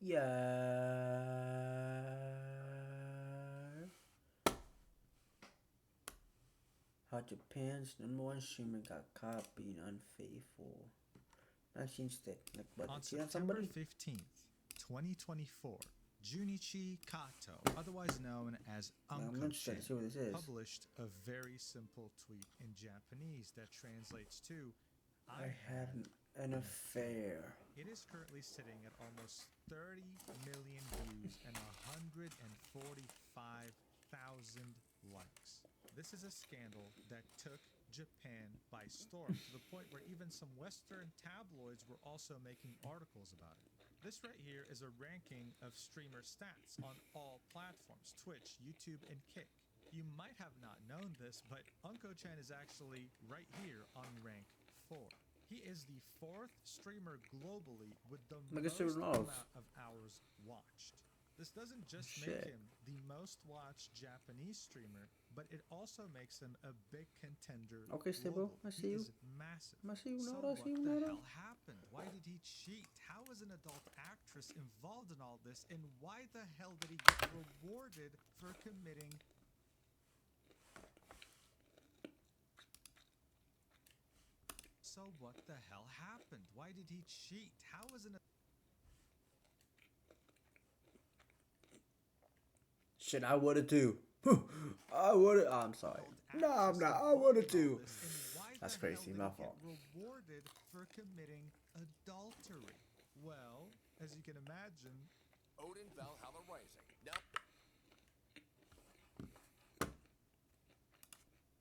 Yeah. How Japan's #1 streamer got caught being unfaithful. I've seen stick. Like, what? On Did you September somebody? 15th, 2024, Junichi Kato, otherwise known as I'm interested Uncle-chan, to see what this is. published a very simple tweet in Japanese that translates to, I had an affair. It is currently sitting at almost 30 million views and 145,000 likes. This is a scandal that took Japan by storm to the point where even some Western tabloids were also making articles about it. This right here is a ranking of streamer stats on all platforms: Twitch, YouTube, and Kick. You might have not known this, but Unko-chan is actually right here on rank 4. He is the 4th streamer globally with the most amount of hours watched. This doesn't just make him the most watched Japanese streamer, but it also makes him a big contender. Okay, stable. I see you. He is massive. I see you. So I see you. what the hell happened? Why did he cheat? How is an adult actress involved in all this? And why the hell did he get rewarded for committing? So what the hell happened? Why did he cheat? How is an Shit, I would've too. I would've. Oh, I'm sorry. No, I'm not. I would've too. That's crazy. My fault. Rewarded for committing adultery. Well, as you can imagine, Odin Valhalla Rising. Now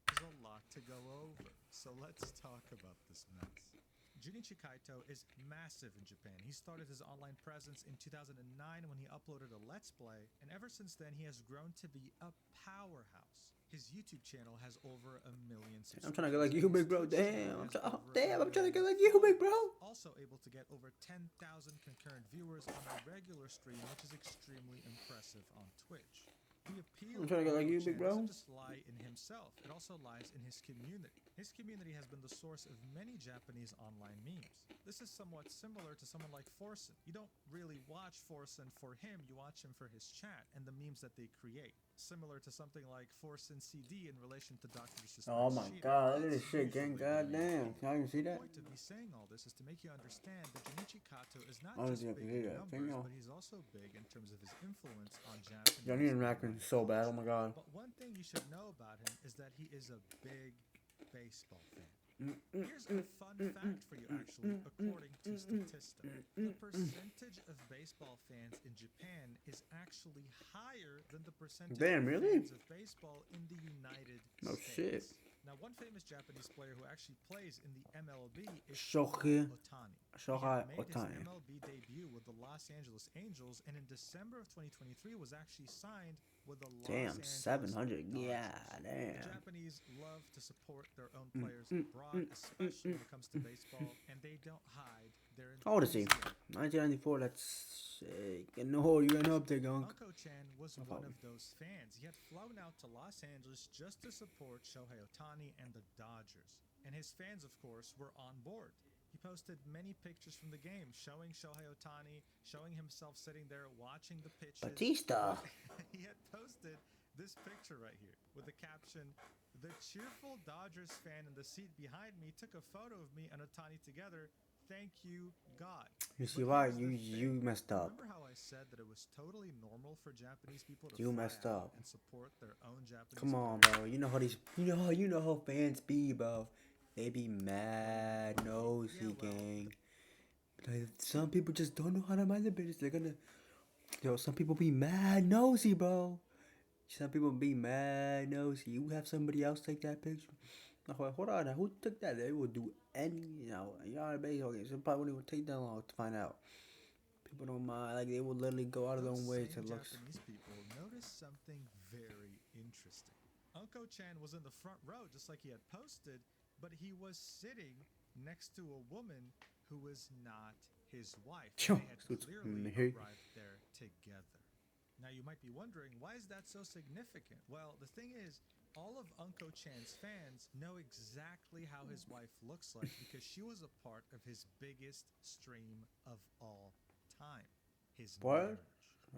there's a lot to go over. So let's talk about this mess. Junichi Kaito is massive in Japan. He started his online presence in 2009 when he uploaded a Let's Play, and ever since then he has grown to be a powerhouse. His YouTube channel has over 1 million subscribers. I'm trying to get like you, big bro. Damn. I'm trying to get like you, big bro. Also able to get over 10,000 concurrent viewers on a regular stream, which is extremely impressive on Twitch. The appeal I'm trying to get like you, big bro. doesn't just lie in himself, it also lies in his community. His community has been the source of many Japanese online memes. This is somewhat similar to someone like Forsen. You don't really watch Forsen for him, you watch him for his chat and the memes that they create. Similar to something like Forsen CD in relation to Dr. Oh my god, look at this shit, gang. Goddamn. Can you see that? The point of me saying all this is to make you understand that Junichi Kato is not Oh, just yeah, big in yeah, numbers, but he's also big in terms of his influence on Japanese. I need an acronym so bad. Oh my god. But one thing you should know about him is that he is a big baseball fan. Here's a fun fact for you, actually, according to Statista. The percentage of baseball fans in Japan is actually higher than the percentage of fans of baseball in the United States. Shit. Now, one famous Japanese player who actually plays in the MLB is Shohei Ohtani. Ohtani. He made his MLB debut with the Los Angeles Angels, and in December of 2023 was actually signed with the Los Angeles 700. Yeah, Dodgers. damn. The Japanese love to support their own players abroad, especially when it comes to baseball, and they don't hide their enthusiasm. How old is he? 1994. That's sick. No, you ain't up there, gunk. Unko-chan was one of those fans. He had flown out to Los Angeles just to support Shohei Ohtani and the Dodgers. And his fans, of course, were on board. He posted many pictures from the game, showing Shohei Ohtani, showing himself sitting there watching the pitches. Batista. He had posted this picture right here with the caption, "The cheerful Dodgers fan in the seat behind me took a photo of me and Ohtani together. Thank you, God." You see why you messed up. Remember how I said that it was totally normal for Japanese people to and support their own Japanese? Come on, bro. You know how these. You know how fans be, bro. They be mad, nosy, gang. Like, some people just don't know how to mind their business. They're gonna. Some people be mad nosy, bro. Some people be mad nosy. You have somebody else take that picture. Hold on, who took that? They will do any, you're on a baseball game. So probably wouldn't take that long to find out. People don't mind, like they will literally go out of their own way to look. Japanese people notice something very interesting. Unko-chan was in the front row, just like he had posted, but he was sitting next to a woman who was not his wife. They had clearly arrived there together. Now you might be wondering, why is that so significant? Well, the thing is, all of Unko-chan's fans know exactly how his wife looks like because she was a part of his biggest stream of all time. his What? marriage.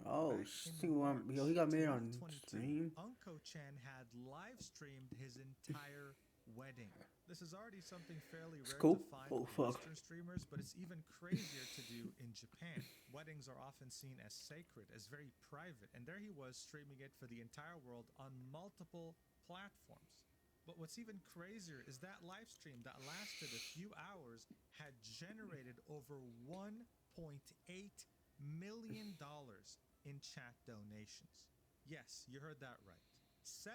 Oh, Back in shoot, March yo, he got married on 2022, stream. Unko Chan had live streamed his entire wedding. This is already something fairly It's rare to cool. find Oh, with fuck. Western streamers, but it's even crazier to do in Japan. Weddings are often seen as sacred, as very private, and there he was streaming it for the entire world on multiple platforms. But what's even crazier is that live stream that lasted a few hours had generated over $1.8 million in chat donations. Yes, you heard that right. 7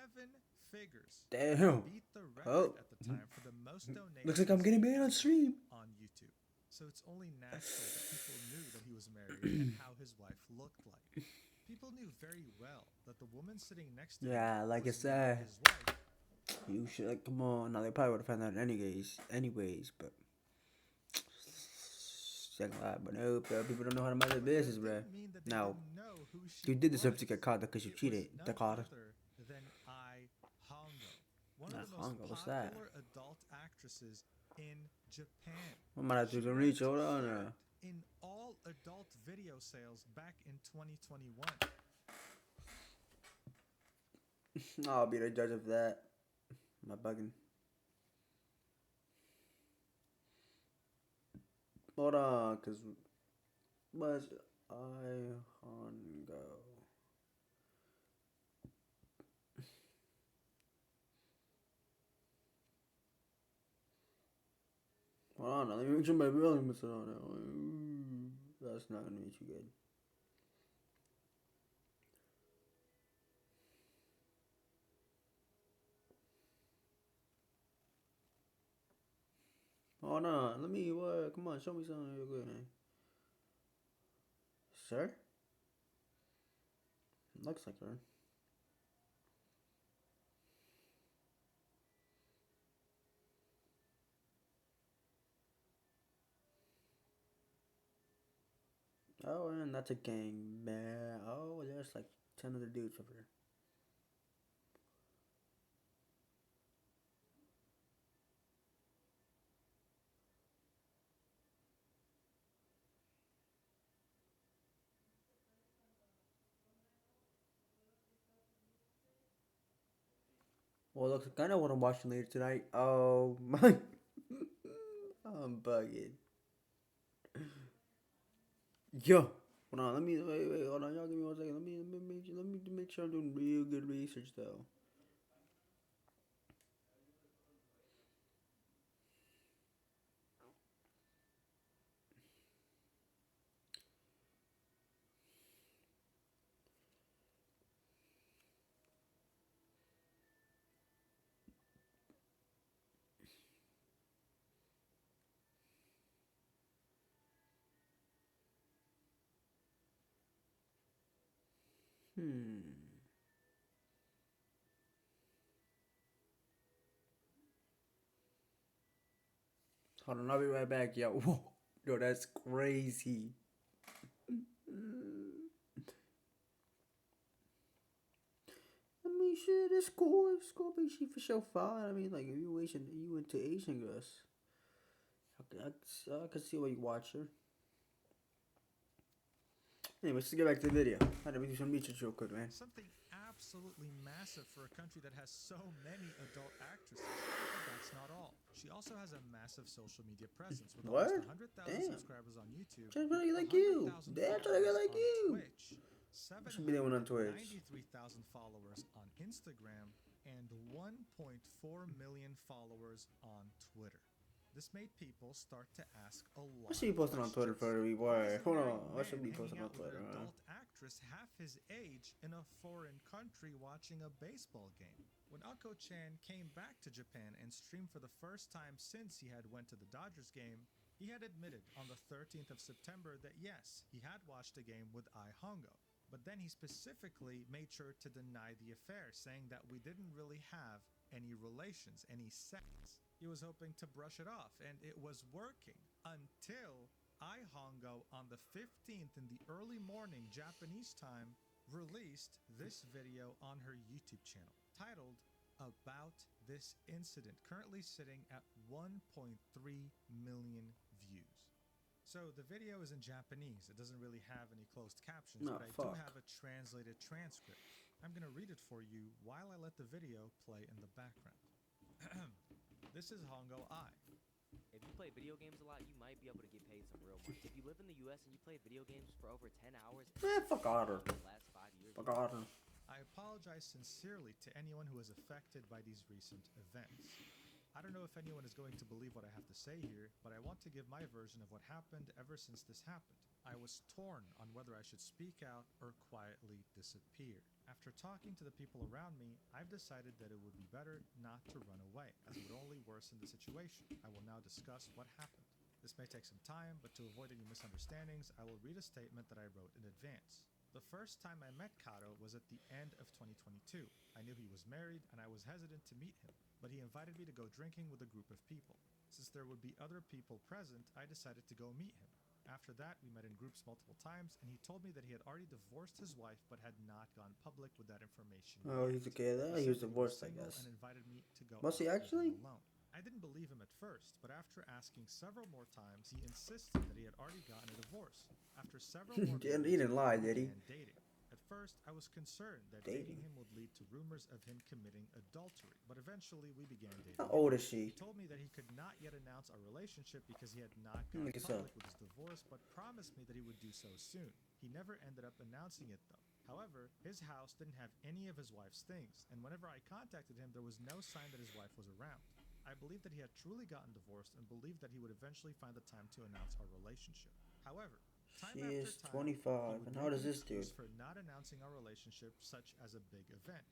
figures. Damn. Beat the Oh. record at the time for the most donations. Looks like I'm getting married on stream. On YouTube. So it's only natural that people knew that he was married and how his wife looked like. People knew very well that the woman sitting next to Yeah, him like I was said, not his wife. you should, like, come on. Now, they probably would have found out anyways, but. But no, bro, people don't know how to mind their business, bro. Now, you did deserve to get caught because you cheated. The caught. Than I Hongo, one Ah, of the Hongo, most what's that? popular adult actresses in Japan. I might have to do some reach. Hold on. In all adult video sales back in 2021. I'll be the judge of that. Am I bugging? Hold on, cause was I Hongo? Hold on, let me make sure my billing was on that. That's not gonna make you good. Hold on, let me what? Come on, show me something real good, man. Sir? Looks like her. Oh, and that's a gang, man. Oh, there's like 10 other dudes over there. Well, looks kind of what I'm watching later tonight. Oh my, I'm bugging. Yo, hold on. Let me wait. Hold on, y'all give me 1 second. Let me make sure I'm doing real good research though. Hold on, I'll be right back, yo. Whoa, yo, that's crazy. I mean, shit, it's cool. It's cool, but she for sure fine. I mean, like, if you into Asian girls, I can see why you watch her. Anyway, let's get back to the video. I had to do some research real quick, man. Something absolutely massive for a country that has so many adult actresses. But that's not all. She also has a massive social media presence with What? almost 100,000 Damn. subscribers on YouTube. Trying to be like you. 100,000 Damn, trying to be like followers you. on Twitch, Should be the one on Twitch. 93,000 followers on Instagram, and 1.4 million followers on Twitter. This made people start to ask a lot. I should be posting on Twitter for every word. Hold on, I should be Hanging posting on out with Twitter. an Huh? adult actress half his age in a foreign country watching a baseball game. When Unko Chan came back to Japan and streamed for the first time since he had went to the Dodgers game, he had admitted on the 13th of September that yes, he had watched a game with I Hongo. But then he specifically made sure to deny the affair, saying that we didn't really have any relations, any sex. He was hoping to brush it off, and it was working until I Hongo on the 15th in the early morning Japanese time released this video on her YouTube channel titled About This Incident, currently sitting at 1.3 million views. So the video is in Japanese. It doesn't really have any closed captions, No, but I do fuck. have a translated transcript. I'm going to read it for you while I let the video play in the background. This is Hongo I. If you play video games a lot, you might be able to get paid some real money. If you live in the US and you play video games for over 10 hours Fuck Otter. in the last 5 years, Fuck Otter. I apologize sincerely to anyone who is affected by these recent events. I don't know if anyone is going to believe what I have to say here, but I want to give my version of what happened ever since this happened. I was torn on whether I should speak out or quietly disappear. After talking to the people around me, I've decided that it would be better not to run away, as it would only worsen the situation. I will now discuss what happened. This may take some time, but to avoid any misunderstandings, I will read a statement that I wrote in advance. The first time I met Kato was at the end of 2022. I knew he was married, and I was hesitant to meet him, but he invited me to go drinking with a group of people. Since there would be other people present, I decided to go meet him. After that, we met in groups multiple times, and he told me that he had already divorced his wife but had not gone public with that information. Oh, yet. he's okay there. He said was that divorced, I single guess. and invited me to go Was he out with him actually? alone. I didn't believe him at first, but after asking several more times, he insisted that he had already gotten a divorce. After several more He didn't lie, did he? began dating. At first, I was concerned that Dating. dating him would lead to rumors of him committing adultery, but eventually we began dating. How old is she? He told me that he could not yet announce our relationship because he had not gone Look at public that. with his divorce, but promised me that he would do so soon. He never ended up announcing it though. However, his house didn't have any of his wife's things, and whenever I contacted him, there was no sign that his wife was around. I believed that he had truly gotten divorced and believed that he would eventually find the time to announce our relationship. However, time She after is time, 25. And how does this dude? for not announcing our relationship, such as a big event.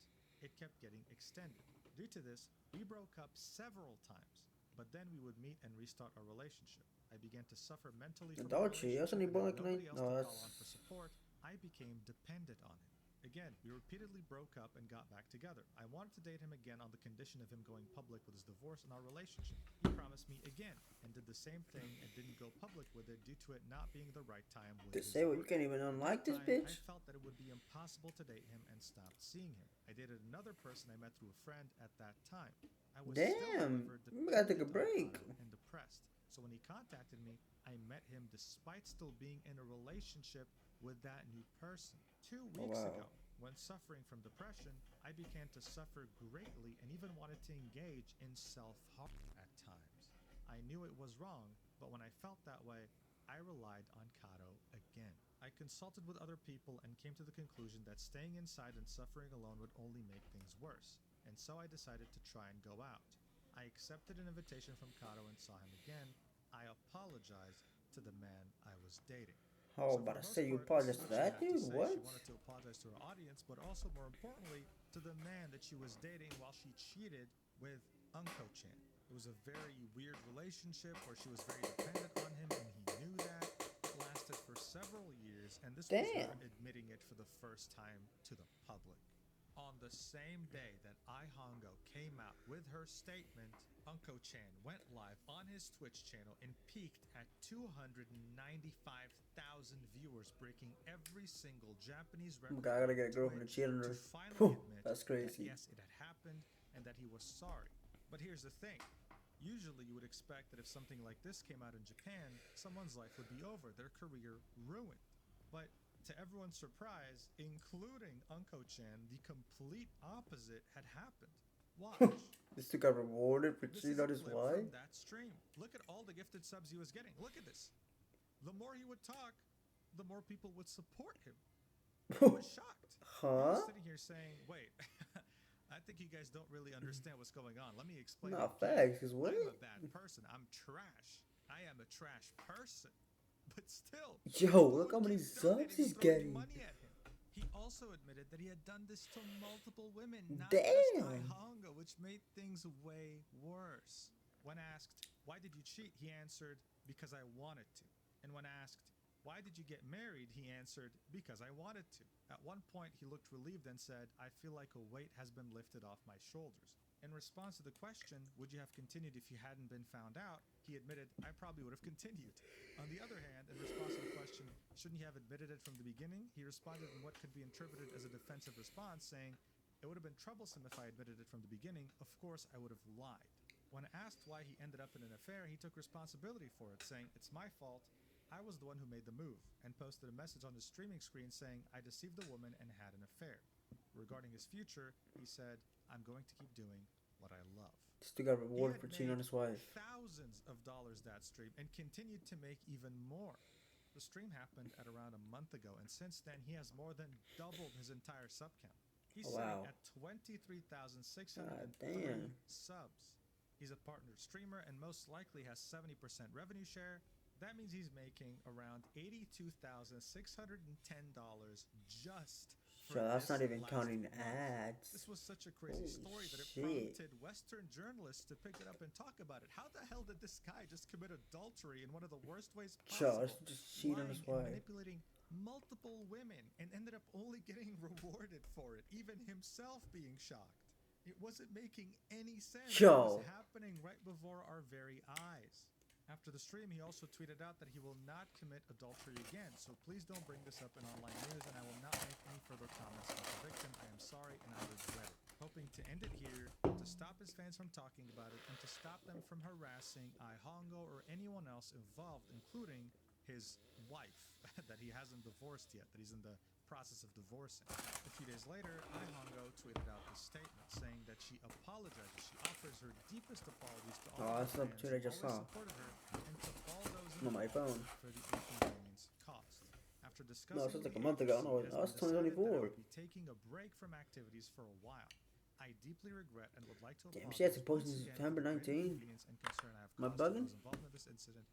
It kept getting extended. Due to this, we broke up several times, but then we would meet and restart our relationship. I began to suffer mentally from our Adultery? Wasn't he relationship, and born with like nobody else no, to that's call on for support, I became dependent on him. Again, we repeatedly broke up and got back together. I wanted to date him again on the condition of him going public with his divorce and our relationship. He promised me again and did the same thing and didn't go public with it due to it not being the right time with to his say what you wife. can't even unlike this Time, bitch. I felt that it would be impossible to date him and stopped seeing him. I dated another person I met through a friend at that time. I was Damn, still, however, we gotta take a dependent on break. Kato and depressed. So when he contacted me, I met him despite still being in a relationship with that new person. 2 weeks wow. ago, when suffering from depression, I began to suffer greatly and even wanted to engage in self-harm at times. I knew it was wrong, but when I felt that way, I relied on Kato again. I consulted with other people and came to the conclusion that staying inside and suffering alone would only make things worse, and so I decided to try and go out. I accepted an invitation from Kato and saw him again. I apologized to the man I was dating. Oh, So about to for the say you most part, apologize this is to what she that had to dude? say. What? She wanted to apologize to her audience, but also more importantly, to the man that she was dating while she cheated with Unko-chan. It was a very weird relationship where she was very dependent on him, and he knew that. It lasted for several years, and this was her Damn. admitting it for the first time to the public. On the same day that Ai Hongo came out with her statement, Unko-chan went live on his Twitch channel and peaked at 295,000 viewers, breaking every single Japanese record I gotta get a on girlfriend to Twitch cheat on to her. finally Whew, admit that's that crazy. yes, it had happened and that he was sorry. But here's the thing. Usually you would expect that if something like this came out in Japan, someone's life would be over, their career ruined. But to everyone's surprise, including Unko-chan, the complete opposite had happened. Watch. This dude got rewarded for This cheating is a on his clip wife? from that stream. Look at all the gifted subs he was getting. Look at this. The more he would talk, the more people would support him. I was shocked. He Huh? was sitting here saying, wait, I think you guys don't really understand what's going on. Let me explain. Not it again. facts, 'cause what? I'm a bad person. I'm trash. I am a trash person. But still, Yo, people look would how many keep subs donating he's and throwing getting. money at him. He also admitted that he had done this to multiple women, not Damn. just Ai Hongo, which made things way worse. When asked, why did you cheat? He answered, because I wanted to. And when asked, why did you get married? He answered, because I wanted to. At one point, he looked relieved and said, I feel like a weight has been lifted off my shoulders. In response to the question, would you have continued if you hadn't been found out? He admitted, I probably would have continued. On the other hand, in response to the question, shouldn't he have admitted it from the beginning? He responded in what could be interpreted as a defensive response, saying, it would have been troublesome if I admitted it from the beginning. Of course, I would have lied. When asked why he ended up in an affair, he took responsibility for it, saying, it's my fault. I was the one who made the move and posted a message on his streaming screen saying I deceived a woman and had an affair. Regarding his future, he said, I'm going to keep doing what I love. Still got He rewarded had for cheating on made his wife. thousands of dollars that stream and continued to make even more. The stream happened at around a month ago, and since then he has more than doubled his entire sub count. He's sitting at 23,603 subs. He's a partnered streamer and most likely has 70% revenue share. That means he's making around $82,610 just for So that's this not even last counting month. ads. This was such a crazy story that it shit. prompted Western journalists to pick it up and talk about it. How the hell did this guy just commit adultery in one of the worst ways possible? So just cheat on his lying and wife. manipulating multiple women and ended up only getting rewarded for it, even himself being shocked. It wasn't making any sense. It Yo. was happening right before our very eyes. After the stream, he also tweeted out that he will not commit adultery again, so please don't bring this up in online news, and I will not make any further comments about the victim. I am sorry and I regret it. Hoping to end it here, to stop his fans from talking about it, and to stop them from harassing Ihongo or anyone else involved, including his wife, that he hasn't divorced yet, that he's in the process of divorcing. A few days later, Ihongo tweeted out this statement saying that she apologizes. She offers her deepest apologies to all that's her the fans tweet I who just always saw. supported her and to all those On my phone. for the inconvenience caused. After discussing No, it was with like a the month ago. agency, No, it that has was been decided that I 2024. will be taking a break from activities for a while. I deeply regret and would like to Damn, apologize she hasn't posted once since again for September the great 19. inconvenience and concern I have Am I caused to bugging? those involved in this incident.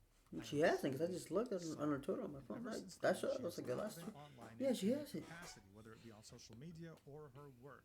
She hasn't, because I just looked at on her Twitter on my phone. Ever Like, since that's then, what she looks has like the not last been time. online Yeah, in she any hasn't. capacity, whether it be on social media or her work.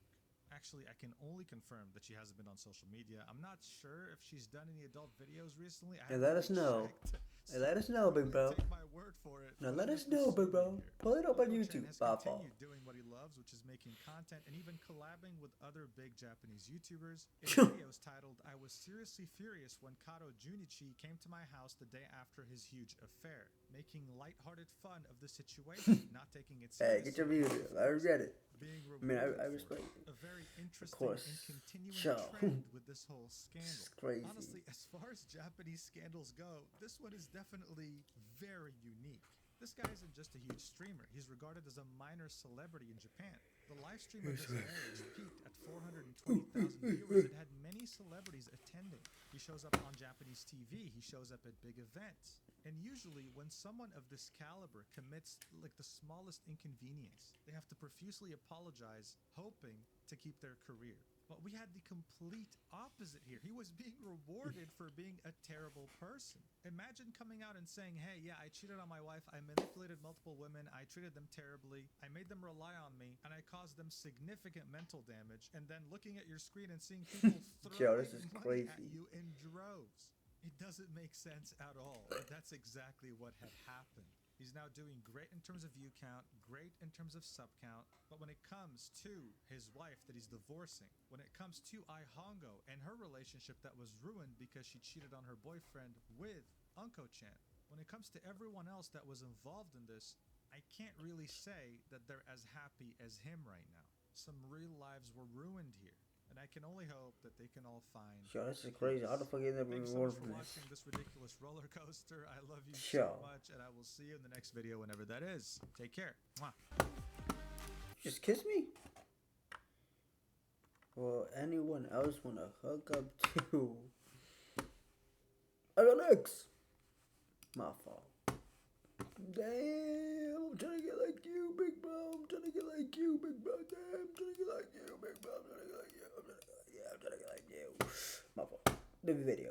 Actually, I can only confirm that she hasn't been on social media. I'm not sure if she's done any adult videos recently. I And haven't let us really know. checked, And let us know, big bro. Take my word for it. Now but let I'm us just know, big bro. assuming here. Pull it up on Uncle YouTube. Chan has Bafo. continued doing what he loves, which is making content and even collabing with other big Japanese YouTubers. In videos titled, I was seriously furious when Kato Junichi came to my house the day after his huge affair, making lighthearted fun of the situation, not taking it Hey, seriously. get your view. I regret it. Being I mean, I rewarded respect for it. it. A very interesting course. and continuing Sure. trend with this whole scandal. It's crazy. Honestly, as far as Japanese scandals go, this one is definitely very unique. This guy isn't just a huge streamer. He's regarded as a minor celebrity in Japan. The live stream of his marriage peaked at 420,000 viewers. It had many celebrities attending. He shows up on Japanese TV. He shows up at big events. And usually when someone of this caliber commits like the smallest inconvenience, they have to profusely apologize, hoping to keep their career. But we had the complete opposite here. He was being rewarded for being a terrible person. Imagine coming out and saying, hey, yeah, I cheated on my wife. I manipulated multiple women. I treated them terribly. I made them rely on me. And I caused them significant mental damage. And then looking at your screen and seeing people throwing Yo, this is money at crazy. you in droves. It doesn't make sense at all. But that's exactly what had happened. He's now doing great in terms of view count, great in terms of sub count, but when it comes to his wife that he's divorcing, when it comes to Ihongo and her relationship that was ruined because she cheated on her boyfriend with Unko-chan, when it comes to everyone else that was involved in this, I can't really say that they're as happy as him right now. Some real lives were ruined here. And I can only hope that they can all find. Yo, this is crazy. How the fuck you never Thanks so rewarded much for from this? watching this ridiculous roller coaster. I love you Sure. so much, and I will see you in the next video whenever that is. Take care. Mwah. Just kiss me? Well, anyone else want to hook up to? I got X. My fault. Damn, I'm trying to get like you, big bro. I'm trying to get like you, big bro. Damn, I'm trying to get like you, big bro. I'm trying to get like you. I'm trying to get like you. My fault. Baby video.